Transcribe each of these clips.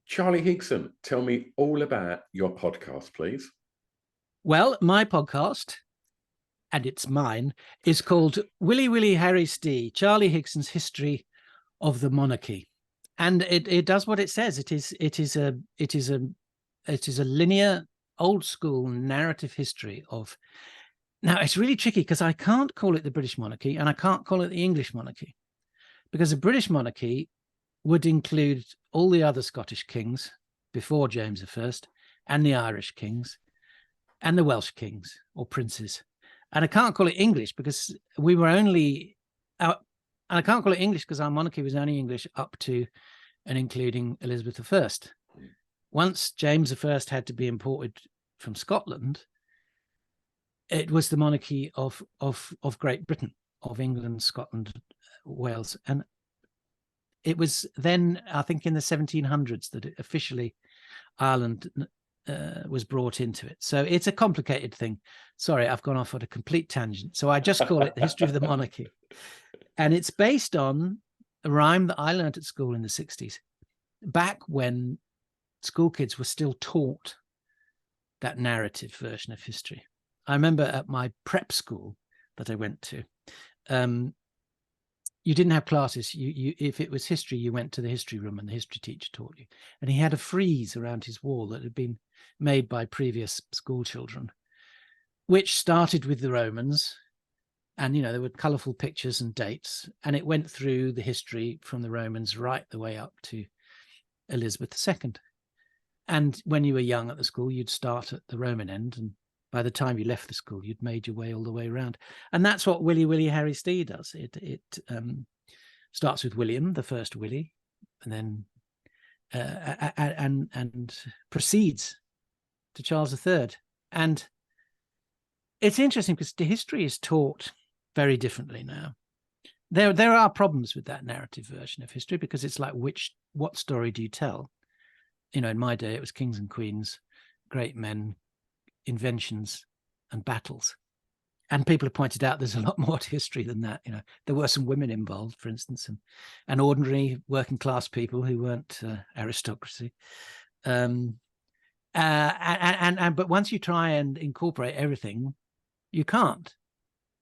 Charlie Higson, tell me all about your podcast, please. Well, my podcast, and it's mine, is called Willy Willy Harry Stee, Charlie Higson's History of the Monarchy. And it does what it says. It is a linear, old school narrative history of. Now, it's really tricky because I can't call it the British monarchy and I can't call it the English monarchy, because the British monarchy would include all the other Scottish kings before James I and the Irish kings and the Welsh kings or princes. And I can't call it English because we were only out, and I can't call it English because our monarchy was only English up to and including Elizabeth I. Once James I had to be imported from Scotland, it was the monarchy of Great Britain, of England, Scotland, Wales. And it was then, I think, in the 1700s that officially Ireland was brought into it. So it's a complicated thing. Sorry, I've gone off on a complete tangent. So I just call it the history of the monarchy. And it's based on a rhyme that I learned at school in the 60s, back when school kids were still taught that narrative version of history. I remember at my prep school that I went to, you didn't have classes. If it was history, you went to the history room and the history teacher taught you. And he had a frieze around his wall that had been made by previous school children, which started with the Romans. And, you know, there were colourful pictures and dates. And it went through the history from the Romans right the way up to Elizabeth II. And when you were young at the school, you'd start at the Roman end. And by the time you left the school, you'd made your way all the way around. And that's what Willy Willy Harry Stee does. It starts with William, the first Willy, and then and proceeds to Charles III. And it's interesting because the history is taught very differently now. There are problems with that narrative version of history because it's like, what story do you tell? You know, in my day, it was kings and queens, great men, inventions and battles. And people have pointed out there's a lot more to history than that. You know, there were some women involved, for instance, and ordinary working class people who weren't aristocracy. But once you try and incorporate everything, you can't.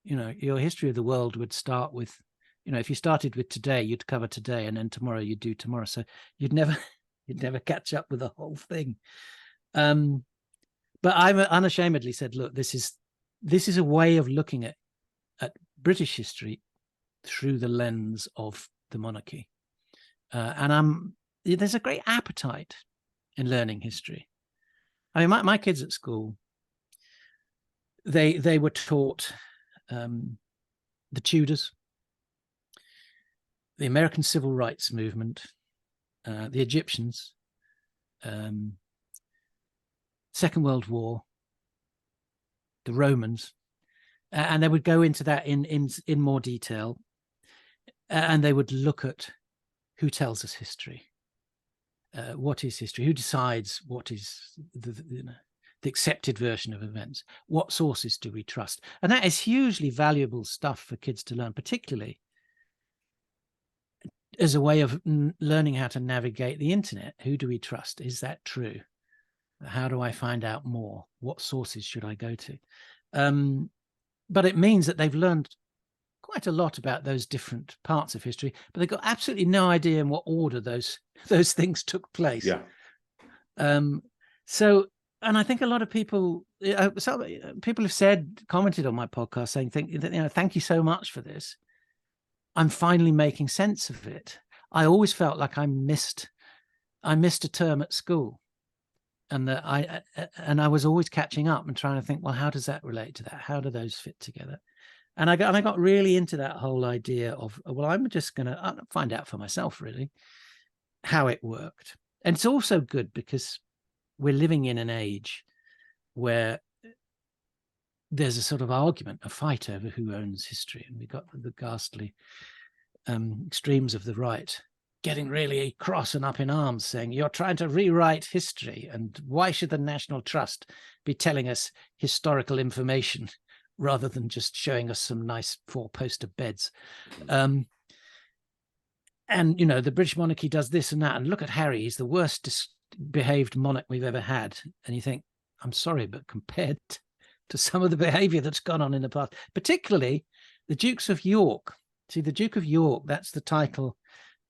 You know, your history of the world would start with, you know, if you started with today, you'd cover today, and then tomorrow you'd do tomorrow. So you'd never catch up with the whole thing. But I've unashamedly said, look, this is a way of looking at British history through the lens of the monarchy. And there's a great appetite in learning history. I mean, my kids at school, they were taught the Tudors, the American Civil Rights Movement, the Egyptians, Second World War, the Romans, and they would go into that in more detail, and they would look at who tells us history, what is history, who decides what is the accepted version of events, what sources do we trust, and that is hugely valuable stuff for kids to learn, particularly as a way of learning how to navigate the internet. Who do we trust? Is that true? How do I find out more? What sources should I go to? But it means that they've learned quite a lot about those different parts of history, but they've got absolutely no idea in what order those things took place. Yeah. So, and I think a lot of people, people have commented on my podcast saying, thank you so much for this. I'm finally making sense of it. I always felt like I missed a term at school. And that I was always catching up and trying to think, well, how does that relate to that? How do those fit together? And I got really into that whole idea of, well, I'm just going to find out for myself, really, how it worked. And it's also good because we're living in an age where there's a sort of argument, a fight over who owns history. And we've got the ghastly extremes of the right getting really cross and up in arms, saying you're trying to rewrite history, and why should the National Trust be telling us historical information rather than just showing us some nice 4-poster beds? And, you know, the British monarchy does this and that, and look at Harry, he's the worst behaved monarch we've ever had. And you think, I'm sorry, but compared to some of the behavior that's gone on in the past, particularly the Dukes of York. See, the Duke of York, that's the title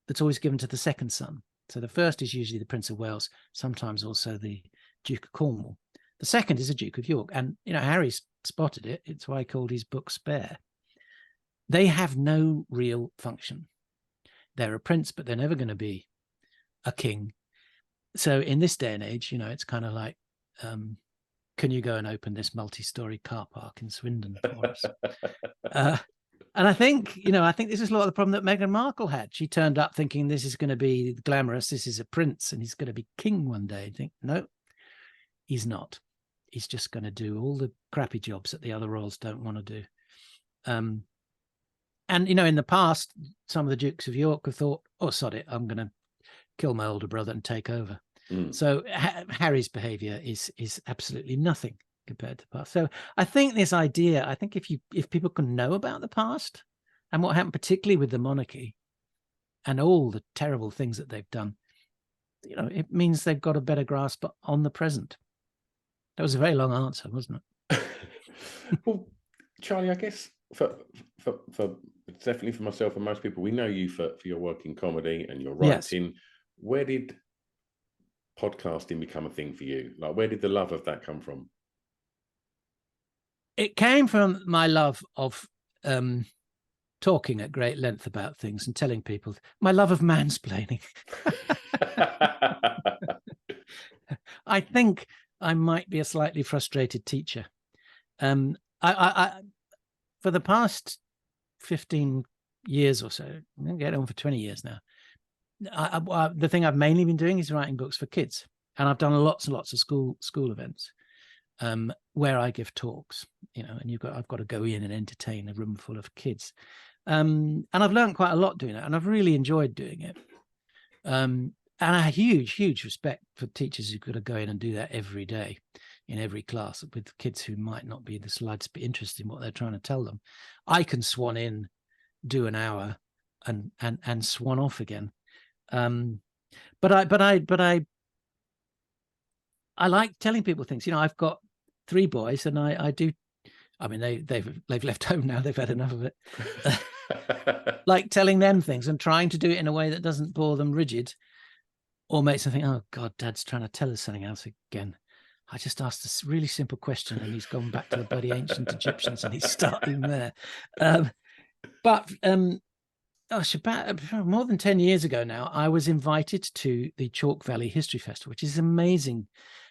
that's always given to the second son. So the first is usually the Prince of Wales, sometimes also the Duke of Cornwall. The second is a Duke of York. And, Harry spotted it. It's why he called his book Spare. They have no real function. They're a prince, but they're never going to be a king. So in this day and age, it's kind of like, can you go and open this multi-story car park in Swindon for us? And I think this is a lot of the problem that Meghan Markle had. She turned up thinking this is going to be glamorous. This is a prince and he's going to be king one day. You think, no, he's not. He's just going to do all the crappy jobs that the other royals don't want to do. And, in the past, some of the Dukes of York have thought, oh, sod it, I'm going to kill my older brother and take over. So Harry's behavior is absolutely nothing compared to the past. So I think this idea, if people can know about the past and what happened, particularly with the monarchy and all the terrible things that they've done, it means they've got a better grasp on the present. That was a very long answer, wasn't it? Well, Charlie, I guess for definitely for myself and most people, we know you for your work in comedy and your writing. Yes. Where did podcasting become a thing for you? Like, where did the love of that come from? It came from my love of talking at great length about things and telling people, my love of mansplaining. I think I might be a slightly frustrated teacher. I for the past 15 years or so, I'm going to get on for 20 years now, the thing I've mainly been doing is writing books for kids. And I've done lots and lots of school events where I give talks, and I've got to go in and entertain a room full of kids. And I've learned quite a lot doing that, and I've really enjoyed doing it. And I have huge respect for teachers who've got to go in and do that every day in every class with kids who might not be the slightest bit interested in what they're trying to tell them. I can swan in, do an hour, and swan off again. But I like telling people things. I've got 3 boys, and I do. I mean, they've left home now. They've had enough of it. Like telling them things and trying to do it in a way that doesn't bore them rigid, or makes them think, "Oh God, Dad's trying to tell us something else again." I just asked this really simple question, and he's gone back to the bloody ancient Egyptians, and he's starting there. But about more than 10 years ago now, I was invited to the Chalk Valley History Festival, which is an amazing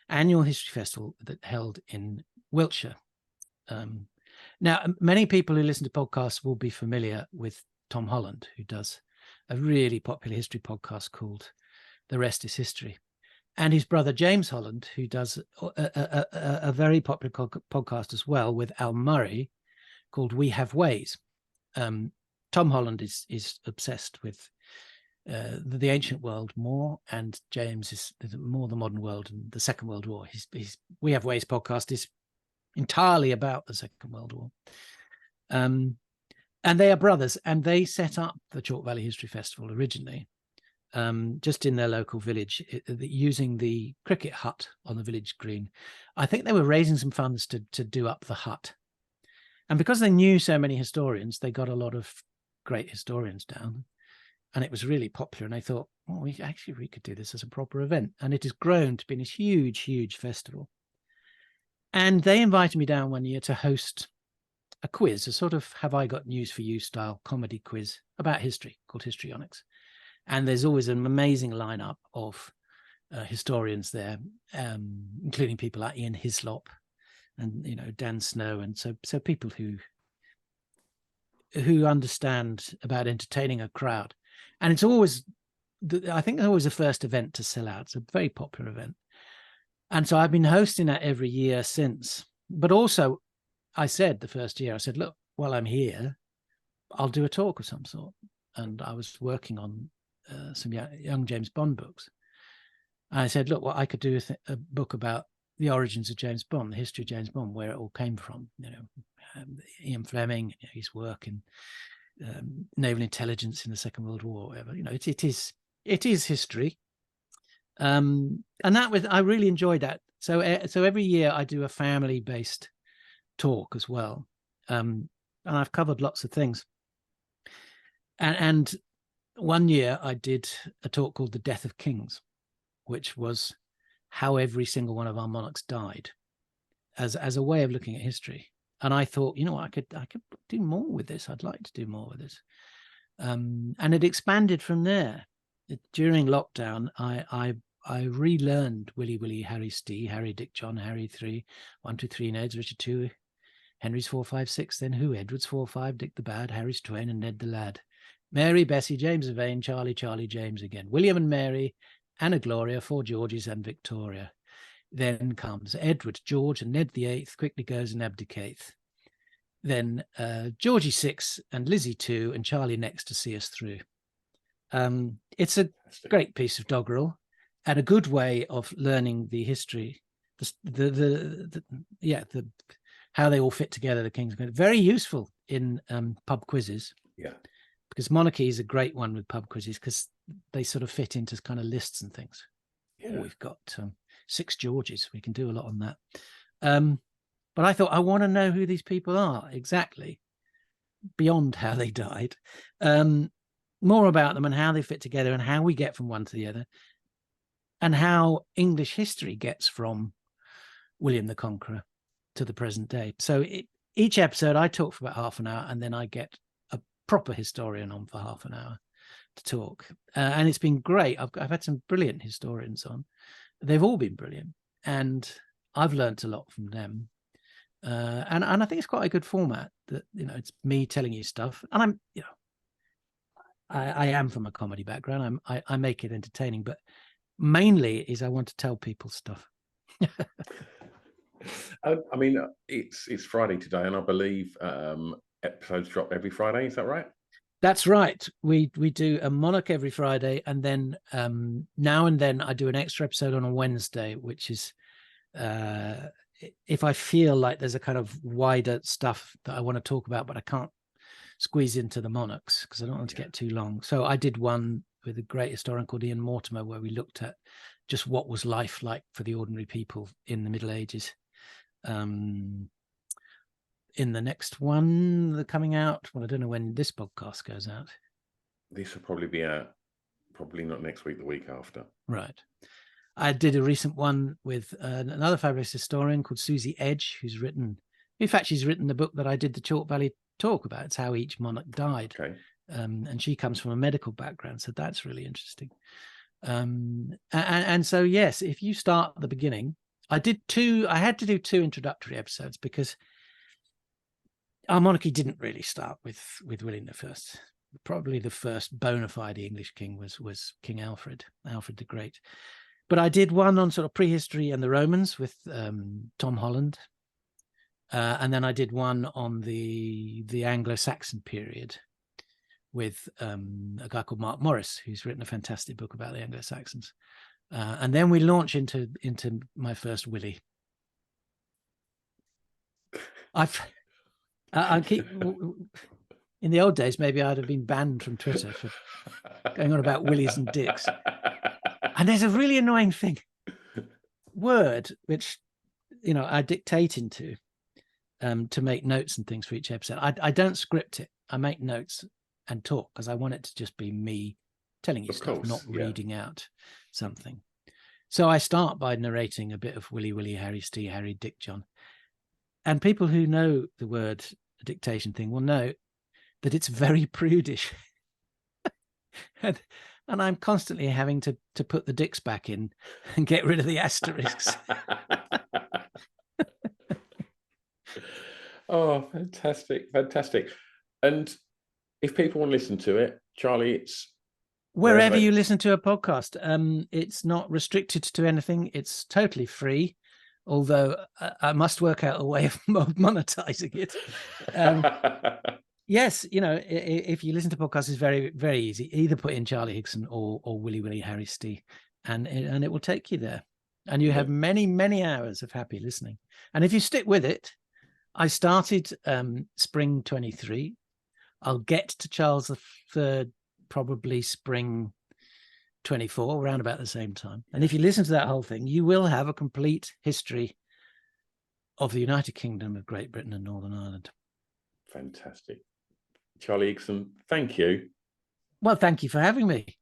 annual history festival that held in Wiltshire. Now, many people who listen to podcasts will be familiar with Tom Holland, who does a really popular history podcast called The Rest is History. And his brother, James Holland, who does a very popular podcast as well with Al Murray called We Have Ways. Tom Holland is obsessed with the ancient world more, and James is more the modern world and the Second World War. His We Have Ways podcast is entirely about the Second World War. And they are brothers, and they set up the Chalk Valley History Festival originally just in their local village, using the cricket hut on the village green. I think they were raising some funds to do up the hut. And because they knew so many historians, they got a lot of great historians down, and it was really popular. And they thought, well, we could do this as a proper event. And it has grown to be this huge festival. And they invited me down one year to host a quiz, a sort of Have I Got News for You style comedy quiz about history called Histrionics. And there's always an amazing lineup of historians there, including people like Ian Hislop and Dan Snow, and so people who understand about entertaining a crowd. And it's always, I think, always the first event to sell out. It's a very popular event, and so I've been hosting that every year since. But also, I said the first year, I said, look, while I'm here, I'll do a talk of some sort. And I was working on some young James Bond books. And I said, look, well, I could do a book about the origins of James Bond, the history of James Bond, where it all came from. Ian Fleming, his work in naval intelligence in the Second World War, whatever. It is history, And I really enjoyed that. So every year I do a family-based talk as well. And I've covered lots of things. And one year I did a talk called The Death of Kings, which was how every single one of our monarchs died as a way of looking at history. And I thought, I could do more with this. I'd like to do more with this. And it expanded from there. During lockdown, I relearned Willy Willy, Harry Stee, Harry Dick John, Harry 3, 1, 2, 3, Ned's, Richard 2, Henry's 4, 5, 6, then who? Edward's 4, 5, Dick the Bad, Harry's Twain, and Ned the Lad. Mary, Bessie, James of Vane, Charlie, James again. William and Mary, Anna Gloria, 4 Georges, and Victoria. Then comes Edward, George, and Ned the 8th, quickly goes and abdicates. Then Georgie 6 and Lizzie 2 and Charlie next to see us through. It's a great piece of doggerel and a good way of learning the history, how they all fit together, the kings. Very useful in pub quizzes. Yeah. Because monarchy is a great one with pub quizzes because they sort of fit into kind of lists and things. Yeah. Oh, we've got 6 Georges. We can do a lot on that. But I thought, I want to know who these people are exactly, beyond how they died. More about them and how they fit together and how we get from one to the other, and how English history gets from William the Conqueror to the present day. So each episode I talk for about half an hour, and then I get a proper historian on for half an hour to talk. And it's been great. I've had some brilliant historians on. They've all been brilliant, and I've learned a lot from them. And I think it's quite a good format that, it's me telling you stuff. And I'm, I am from a comedy background. I make it entertaining, but mainly is I want to tell people stuff. I mean, it's Friday today, and I believe episodes drop every Friday. Is that right? That's right. We do a monarch every Friday, and then now and then I do an extra episode on a Wednesday, which is if I feel like there's a kind of wider stuff that I want to talk about, but I can't squeeze into the monarchs because I don't want to get too long. So I did one with a great historian called Ian Mortimer, where we looked at just what was life like for the ordinary people in the Middle Ages. In the next one coming out, well, I don't know when this podcast goes out. This will probably be out, probably not next week, the week after. Right. I did a recent one with another fabulous historian called Susie Edge, who's written the book that I did the Chalk Valley talk about. It's how each monarch died. Okay. And she comes from a medical background, so that's really interesting. And so, yes, if you start at the beginning, I had to do 2 introductory episodes because our monarchy didn't really start with William I. Probably the first bona fide English king was King Alfred the Great. But I did one on sort of prehistory and the Romans with Tom Holland. And then I did one on the Anglo-Saxon period with a guy called Mark Morris, who's written a fantastic book about the Anglo-Saxons. And then we launch into my first Willy. I keep in the old days, maybe I'd have been banned from Twitter for going on about Willies and Dicks. And there's a really annoying word, which, I dictate into to make notes and things for each episode. I don't script it. I make notes and talk because I want it to just be me telling you stuff, not reading out something. So I start by narrating a bit of Willy Willy, Harry Stee, Harry Dick John. And people who know the word dictation thing will know that it's very prudish. and I'm constantly having to put the dicks back in and get rid of the asterisks. Oh, fantastic. And if people want to listen to it, Charlie, it's wherever you listen to a podcast. It's not restricted to anything. It's totally free, although I must work out a way of monetizing it. Yes, if you listen to podcasts, it's very, very easy. Either put in Charlie Higson or Willy Willy Harry Stee, and it will take you there. And you have many, many hours of happy listening. And if you stick with it, I started spring 23. I'll get to Charles III probably spring 24, around about the same time. And if you listen to that whole thing, you will have a complete history of the United Kingdom of Great Britain and Northern Ireland. Fantastic. Charlie Higson, thank you. Well, thank you for having me.